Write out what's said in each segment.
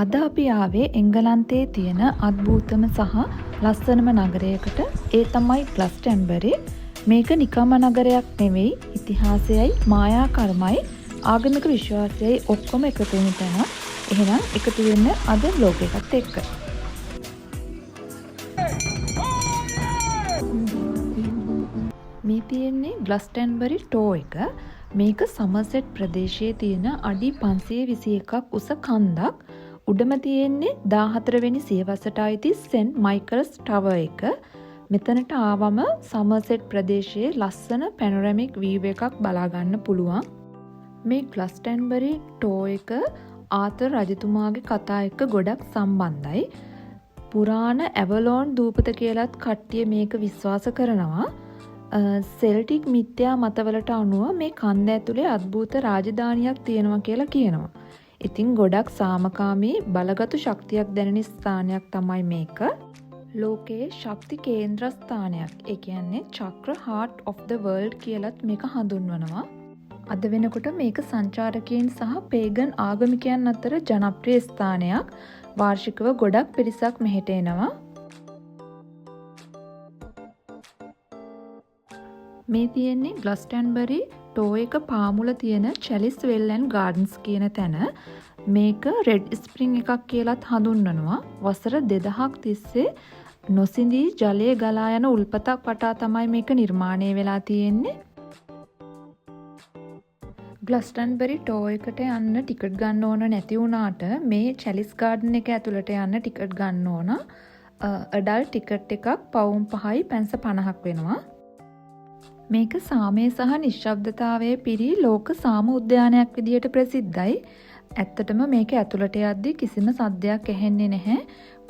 අද අපි ආවේ එංගලන්තයේ තියෙන අద్භූතම සහ ලස්සනම නගරයකට. ඒ තමයි ග්ලස්ටන්බරි. මේක නිකම්ම නගරයක් නෙවෙයි, ඉතිහාසයයි මායාකර්මයි ආගමික විශ්වාසයයි ඔක්කොම එකතු වෙන තැන. එහෙනම් එකතු වෙන්න අද vlog එකත් එක්ක. මේ තියෙන්නේ ග්ලස්ටන්බරි ටෝ එක. මේක සමර්සෙට් ප්‍රදේශයේ තියෙන අඩි 521ක් උස කන්දක්. උඩම තියෙන්නේ 14 වෙනි සියවසට අයිති සෙන්ට් මයිකල්ස් ටවර් එක. මෙතනට ආවම සමර්සෙට් ප්‍රදේශයේ ලස්සන පැනොරැමික් වීව් එකක් බලා ගන්න පුළුවන්. මේ ග්ලස්ටන්බරි ටෝ එක ආතර් රජතුමාගේ කතා එක්ක ගොඩක් සම්බන්ධයි. පුරාණ ඇවලෝන් දූපත කියලත් කට්ටිය මේක විශ්වාස කරනවා. සෙල්ටික් මිත්‍යා මතවලට අනුව මේ කන්ද ඇතුලේ අద్භූත රාජධානියක් තියෙනවා කියලා කියනවා. ඉතින් ගොඩක් සාමකාමී බලගතු ශක්තියක් දැනෙන ස්ථානයක් තමයි මේක. ලෝකයේ ශක්ති කේන්ද්‍ර ස්ථානයක්. ඒ කියන්නේ චක්‍ර heart of the world කියලත් මේක හඳුන්වනවා. අද වෙනකොට මේක සංචාරකයන් සහ පේගන් ආගමිකයන් අතර ජනප්‍රිය ස්ථානයක්. වාර්ෂිකව ගොඩක් පිරිසක් මෙහෙට එනවා. මේ තියෙන්නේ ග්ලස්ටන්බරි ටෝ එක පාමුල තියෙන චැලිස් වෙල් ඇන්ඩ් ගාඩන්ස් කියන තැන. මේක රෙඩ් ස්ප්‍රින්ග් එකක් කියලත් හඳුන්වනවා. වසර 2000ක් තිස්සේ නොසිඳී ජලය ගලා යන උල්පතක් වටා තමයි මේක නිර්මාණය වෙලා තියෙන්නේ. ග්ලස්ටන්බරි ටෝ එකට යන්න ටිකට් ගන්න ඕන නැති වුණාට මේ චැලිස් ගාඩන් එක ඇතුළට යන්න ටිකට් ගන්න ඕන. අඩල්ට් ටිකට් එකක් පවුම් 5යි පැන්ස 50ක් වෙනවා. මේක සාමය සහ නිශ්ශබ්දතාවයේ පිරි ලෝක සාම උද්‍යානයක් විදියට ප්‍රසිද්ධයි. ඇත්තටම මේක ඇතුළට යද්දී කිසිම සද්දයක් ඇහෙන්නේ නැහැ.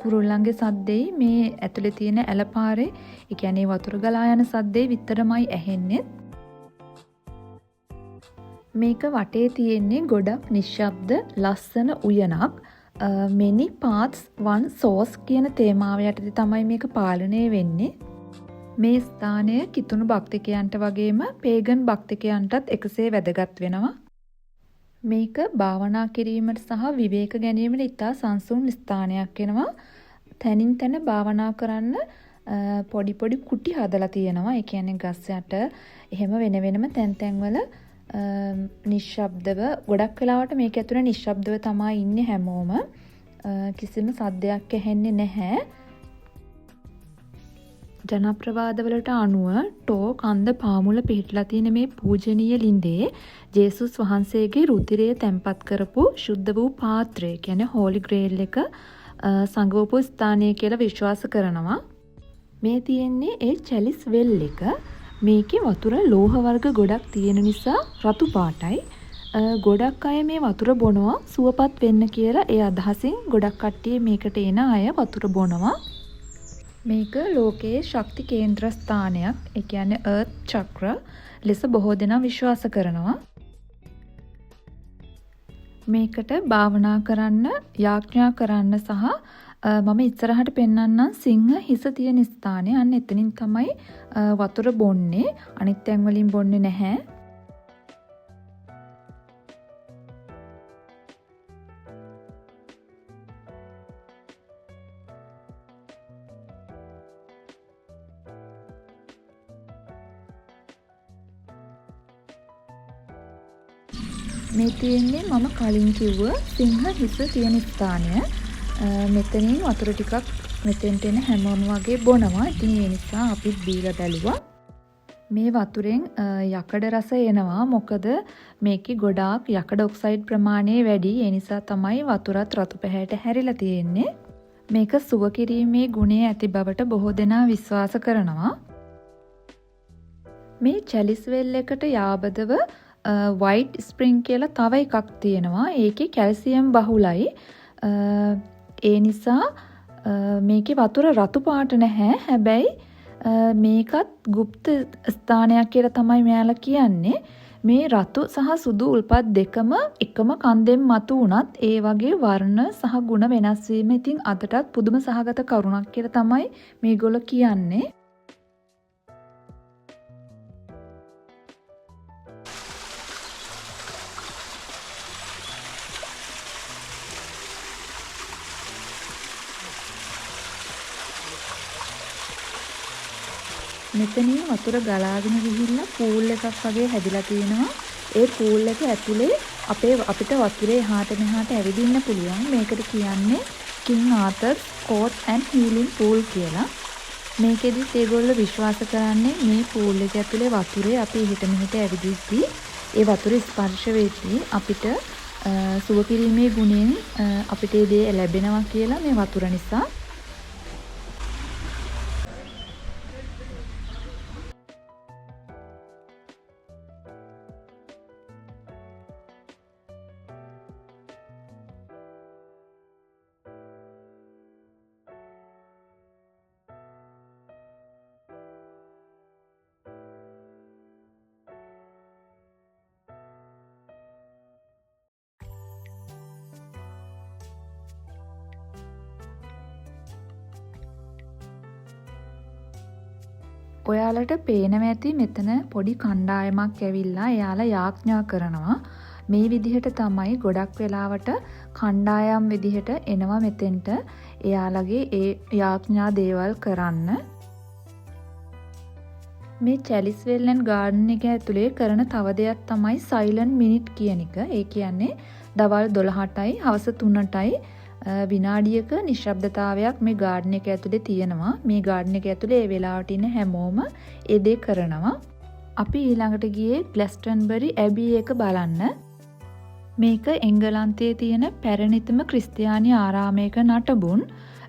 කුරුල්ලන්ගේ සද්දෙයි මේ ඇතුලේ තියෙන ඇලපාරේ, ඒ කියන්නේ වතුර ගලා යන සද්දෙයි විතරමයි ඇහෙන්නේ. මේක වටේ තියෙන්නේ ගොඩක් නිශ්ශබ්ද ලස්සන උයනක්. many paths one source කියන තේමාව යටතේ තමයි මේක පාලනය වෙන්නේ. මේ ස්ථානය කිතුණු භක්තිකයන්ට වගේම පේගන් භක්තිකයන්ටත් එකසේ වැදගත් වෙනවා. මේක භාවනා කිරීමට සහ විවේක ගැනීමට ඉතා සංසුන් ස්ථානයක් වෙනවා. තැනින් තැන භාවනා කරන්න පොඩි පොඩි කුටි හදලා තියෙනවා. ඒ කියන්නේ ගස් යට එහෙම වෙන වෙනම තැන් තැන්වල නිශ්ශබ්දව ගොඩක් වෙලාවට මේක ඇතුලේ නිශ්ශබ්දව තමයි ඉන්නේ හැමෝම. කිසිම සද්දයක් ඇහෙන්නේ නැහැ. ජනප්‍රවාදවලට අනුව ටෝ කන්ද පාමුල පිහිටලා තියෙන මේ පූජනීය ලින්දේ ජේසුස් වහන්සේගේ රුධිරය තැන්පත් කරපු ශුද්ධ වූ පාත්‍රය කියන්නේ හෝලි ග්‍රේල් එක සංගවපු ස්ථානය කියලා විශ්වාස කරනවා. මේ තියෙන්නේ ඒ චැලිස් වෙල් එක. මේකේ වතුර ලෝහ වර්ග ගොඩක් තියෙන නිසා රතු පාටයි. ගොඩක් අය මේ වතුර බොනවා සුවපත් වෙන්න කියලා ඒ අදහසින් ගොඩක් කට්ටිය මේකට එන අය වතුර බොනවා. මේක ලෝකයේ ශක්ති කේන්ද්‍ර ස්ථානයක්. ඒ කියන්නේ earth චක්‍ර ලෙස බොහෝ දෙනා විශ්වාස කරනවා. මේකට භාවනා කරන්න, යාඥා කරන්න සහ මම ඉස්සරහට පෙන්වන්නම් සිංහ හිස තියෙන ස්ථානය. අන්න එතනින් තමයි වතුර බොන්නේ. අනිත් තැන් වලින් බොන්නේ නැහැ. මේ තියෙන්නේ මම කලින් කිව්ව සිංහ හිස තියෙන ස්ථානය. මෙතනින් වතුර ටිකක් මෙතෙන්ට එන හැමෝම වගේ බොනවා. ඉතින් ඒ නිසා අපිත් බීලා බැලුවා. මේ වතුරෙන් යකඩ රස එනවා. මොකද මේකේ ගොඩාක් යකඩ ඔක්සයිඩ් ප්‍රමාණය වැඩි. ඒ නිසා තමයි වතුරත් රතු පැහැයට හැරිලා තියෙන්නේ. මේක සුව කිරීමේ ගුණය ඇති බවට බොහෝ දෙනා විශ්වාස කරනවා. මේ චැලිස් වෙල් එකට යාබදව වයිට් ස්ප්‍රින්ග් කියලා තව එකක් තියෙනවා. ඒකේ කැල්සියම් බහුලයි. ඒ නිසා මේකේ වතුර රතු පාට නැහැ. හැබැයි මේකත් গুপ্ত ස්ථානයක් කියලා තමයි මෙයාලා කියන්නේ. මේ රතු සහ සුදු උල්පත් දෙකම එකම කන්දෙන් මතු වුණත් ඒ වගේ වර්ණ සහ ගුණ වෙනස් වීම ඉතින් අදටත් පුදුම සහගත කරුණක් කියලා තමයි මේගොල්ලෝ කියන්නේ. මෙතනින් වතුර ගලාගෙන ගිහිල්ලා පූල් එකක් වගේ හැදිලා තියෙනවා. ඒ පූල් එක ඇතුලේ අපිට වතුරේ එහාට මෙහාට ඇවිදින්න පුළුවන්. මේකට කියන්නේ King Arthur's Court and Healing Pool කියලා. මේකෙදිත් ඒගොල්ලෝ විශ්වාස කරන්නේ මේ පූල් එක ඇතුලේ වතුරේ අපි එහෙට මෙහෙට ඇවිදිද්දී ඒ වතුර ස්පර්ශ වෙද්දී අපිට සුව කිරීමේ ගුණයෙන් අපිට ඒ දේ ලැබෙනවා කියලා මේ වතුර නිසා. ඔයාලට පේනවා ඇති මෙතන පොඩි කණ්ඩායමක් ඇවිල්ලා එයාලා යාඥා කරනවා. මේ විදිහට තමයි ගොඩක් වෙලාවට කණ්ඩායම් විදිහට එනවා මෙතෙන්ට එයාලගේ ඒ යාඥා දේවල් කරන්න. මේ චැලිස් වෙල්ලන් ගාඩන් එක ඇතුලේ කරන තව දෙයක් තමයි සයිලන්ට් මිනිට් කියන එක. ඒ කියන්නේ දවල් 12ටයි හවස 3ටයි විනාඩියක නිශ්ශබ්දතාවයක් මේ ගාඩන් එක ඇතුලේ තියෙනවා. මේ ගාඩන් එක ඇතුලේ ඒ වෙලාවට ඉන්න හැමෝම ඒ දේ කරනවා. අපි ඊළඟට ගියේ ග්ලැස්ටන්බරි ඇබී එක බලන්න. මේක එංගලන්තයේ තියෙන පැරණිතම ක්‍රිස්තියානි ආරාමයක නටබුන්.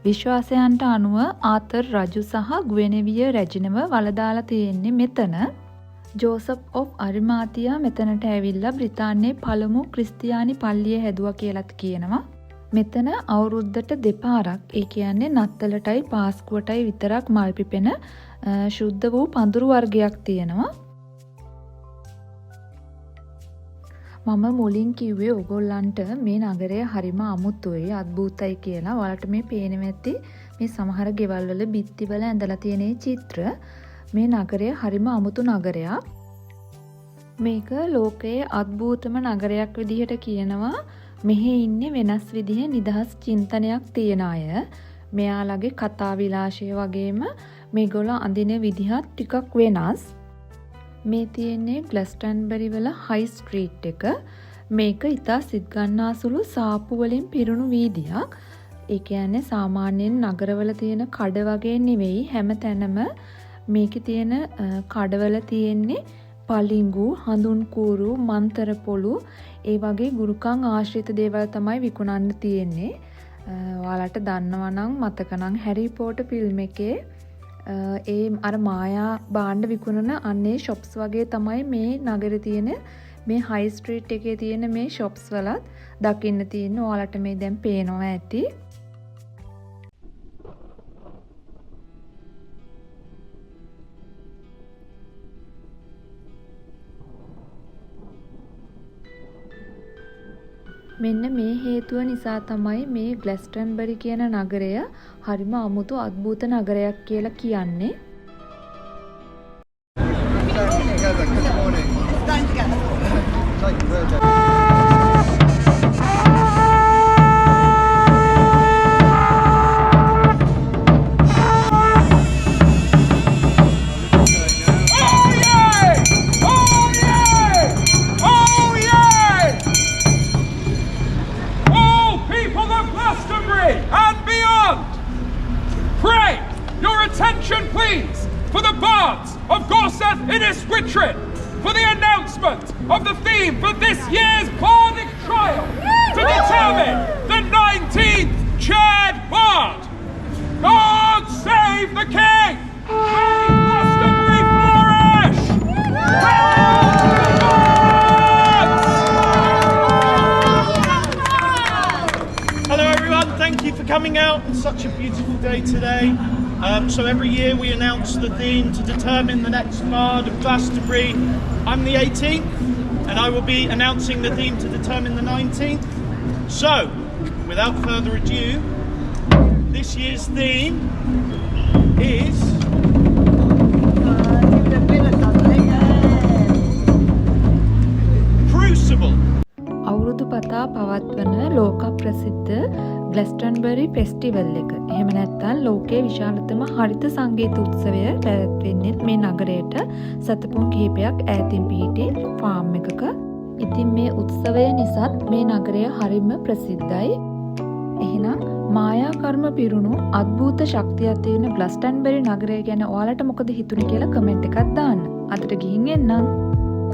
විශ්වාසයන්ට අනුව ආතර් රජු සහ ගුවෙනෙවිය රැජිනව වලදාලා තියෙන්නේ මෙතන. ජෝසප් ඔෆ් අරිමාතියා මෙතනට ඇවිල්ලා බ්‍රිතාන්‍යයේ පළමු ක්‍රිස්තියානි පල්ලිය හැදුවා කියලාත් කියනවා. මෙතන අවුරුද්දට දෙපාරක් ඒ කියන්නේ නත්තලටයි පාස්කුවටයි විතරක් මල් පිපෙන ශුද්ධ වූ පඳුරු වර්ගයක් තියෙනවා. මම මුලින් කිව්වේ ඔයගොල්ලන්ට මේ නගරය හරිම අමුතුයි අద్භූතයි කියලා. ඔයාලට මේ පේනවා ඇති මේ සමහර ගෙවල් වල බිත්ති වල ඇඳලා තියෙන චිත්‍ර. මේ නගරය හරිම අමුතු නගරයක්. මේක ලෝකයේ අద్භූතම නගරයක් විදිහට කියනවා. මෙහි ඉන්නේ වෙනස් විදිහේ නිදහස් චින්තනයක් තියෙන අය. මෙයාලගේ කතා විලාශය වගේම මේගොල්ලෝ අඳින විදිහත් ටිකක් වෙනස්. මේ තියෙන්නේ ග්ලස්ටන්බරි වල හයි ස්ට්‍රීට් එක. මේක ඉතා සිත්ගන්නාසුළු සාප්පු වලින් පිරුණු වීදියක්. ඒ කියන්නේ සාමාන්‍යයෙන් නගරවල තියෙන කඩ වගේ නෙවෙයි. හැම තැනම මේකේ තියෙන කඩවල තියෙන්නේ පලිඟු, හඳුන් කූරු, මන්තර පොළු ඒ වගේ ගුරුකම් ආශ්‍රිත දේවල් තමයි විකුණන්න තියෙන්නේ. ඔයාලට දන්නවා නම් මතක නම් හැරි පොටර් ෆිල්ම් එකේ ඒ අර මායා භාණ්ඩ විකුණන අන්නේ shops වගේ තමයි මේ නගරේ තියෙන මේ high street එකේ තියෙන මේ shops වලත් දකින්න තියෙන්නේ. ඔයාලට මේ දැන් පේනවා ඇති. මෙන්න මේ හේතුව නිසා තමයි මේ ග්ලැස්ටන්බරි කියන නගරය හරිම අමුතු අద్භූත නගරයක් කියලා කියන්නේ. Attention please for the bards of Gorseth Inniswitrin for the announcement of the theme for this year's bardic trial to determine the 19th chaired bard. God save the king! May Glastonbury flourish! Hello everyone, thank you for coming out on such a beautiful day today. So every year we announce the theme to determine the next bard of Glastonbury. I'm the 18th and I will be announcing the theme to determine the 19th. So, without further ado, this year's theme is Crucible. අවුරුදු පතා පවත්වන ලෝක ප්‍රසිද්ධ ග්ලස්ටන්බරි festival එක. එහෙම නැත්නම් ලෝකයේ විශාලතම හරිත සංගීත උත්සවය පැවැත්වෙන්නේ මේ නගරයට සතපුම් කිහිපයක් ඈතින් පිහිටි ෆාම් එකක. ඉතින් මේ උත්සවය නිසාත් මේ නගරය හරිම ප්‍රසිද්ධයි. එහෙනම් මායා කර්ම පිරුණු අద్භූත ශක්තියක් තියෙන ග්ලස්ටන්බරි නගරය ගැන ඔයාලට මොකද හිතුනේ කියලා කමෙන්ට් එකක් දාන්න. අදට ගිහින් එන්නම්.